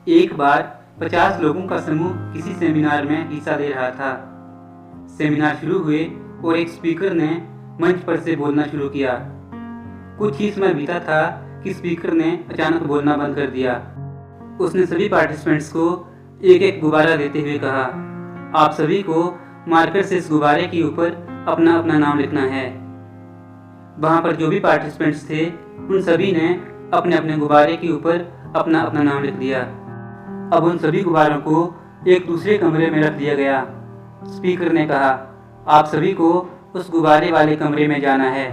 एक बार 50 लोगों का समूह किसी सेमिनार में हिस्सा ले रहा था। सेमिनार शुरू हुए और एक स्पीकर ने मंच पर से बोलना शुरू किया। कुछ ही समय बीता था कि स्पीकर ने अचानक बोलना बंद कर दिया। उसने सभी पार्टिसिपेंट्स को एक एक गुब्बारा देते हुए कहा, आप सभी को मार्कर से इस गुब्बारे के ऊपर अपना अपना नाम लिखना है। वहां पर जो भी पार्टिसिपेंट्स थे उन सभी ने अपने अपने गुब्बारे के ऊपर अपना अपना नाम लिख दिया। अब उन सभी गुब्बारों को एक दूसरे कमरे में रख दिया गया। स्पीकर ने कहा, आप सभी को उस गुब्बारे वाले कमरे में जाना है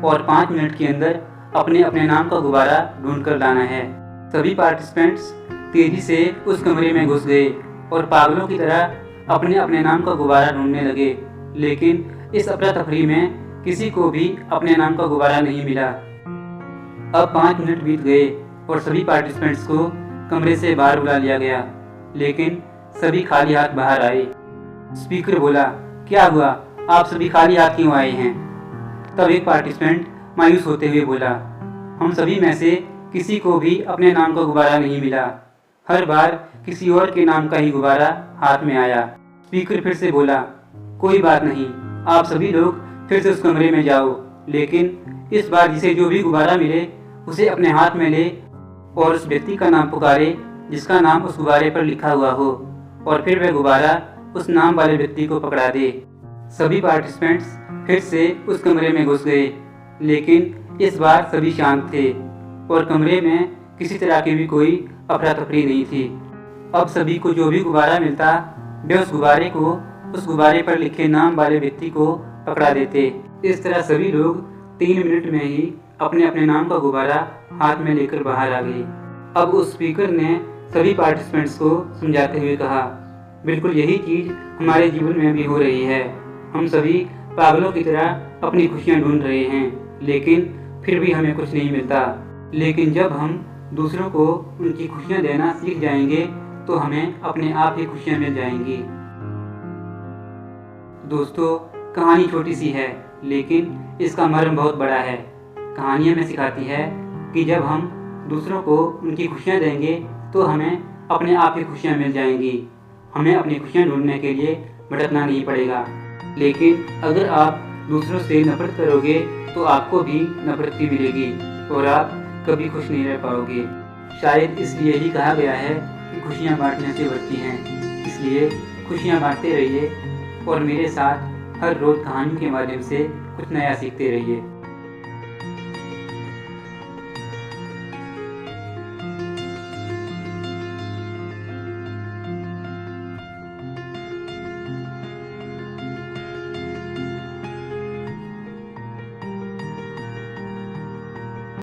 और 5 मिनट के अंदर अपने अपने नाम का गुब्बारा ढूंढ कर लाना है। सभी पार्टिसिपेंट्स तेजी से उस कमरे में घुस गए और पागलों की तरह अपने अपने नाम का गुब्बारा ढूंढने लगे, लेकिन इस अफरा तफरी में किसी को भी अपने नाम का गुब्बारा नहीं मिला। अब 5 मिनट बीत गए और सभी पार्टिसिपेंट्स को कमरे से बाहर बुला लिया गया, लेकिन सभी खाली हाथ बाहर आए। स्पीकर बोला, क्या हुआ, आप सभी खाली हाथ क्यों आए हैं? तब एक पार्टिसिपेंट मायूस होते हुए बोला, हम सभी में से किसी को भी अपने नाम का गुब्बारा नहीं मिला। हर बार किसी और के नाम का ही गुब्बारा हाथ में आया। स्पीकर फिर से बोला, कोई बात नहीं, आप सभी लोग फिर से उस कमरे में जाओ, लेकिन इस बार जिसे जो भी गुब्बारा मिले उसे अपने हाथ में ले और उस व्यक्ति का नाम पुकारे जिसका नाम उस गुब्बारे पर लिखा हुआ हो, और फिर वह गुब्बारा उस नाम वाले व्यक्ति को पकड़ा दे। सभी पार्टिसिपेंट्स फिर से उस कमरे में घुस गए, लेकिन इस बार सभी शांत थे और कमरे में किसी तरह की भी कोई अफरा तफरी नहीं थी। अब सभी को जो भी गुब्बारा मिलता वे उस गुब्बारे को उस गुब्बारे पर लिखे नाम वाले व्यक्ति को पकड़ा देते। इस तरह सभी लोग 3 मिनट में ही अपने अपने नाम का गुब्बारा हाथ में लेकर बाहर आ गए। अब उस स्पीकर ने सभी पार्टिसिपेंट्स को समझाते हुए कहा, बिल्कुल यही चीज़ हमारे जीवन में भी हो रही है। हम सभी पागलों की तरह अपनी खुशियाँ ढूंढ रहे हैं, लेकिन फिर भी हमें कुछ नहीं मिलता। लेकिन जब हम दूसरों को उनकी खुशियाँ देना सीख जाएंगे तो हमें अपने आप ही खुशियाँ मिल जाएंगी। दोस्तों, कहानी छोटी सी है, लेकिन इसका मर्म बहुत बड़ा है। कहानी हमें सिखाती है कि जब हम दूसरों को उनकी खुशियाँ देंगे तो हमें अपने आप ही खुशियाँ मिल जाएंगी। हमें अपनी खुशियाँ ढूंढने के लिए भटकना नहीं पड़ेगा। लेकिन अगर आप दूसरों से नफरत करोगे तो आपको भी नफरत ही मिलेगी और आप कभी खुश नहीं रह पाओगे। शायद इसलिए ही कहा गया है कि खुशियाँ बांटने से बढ़ती हैं। इसलिए खुशियाँ बांटते रहिए और मेरे साथ हर रोज़ कहानियों के माध्यम से कुछ नया सीखते रहिए।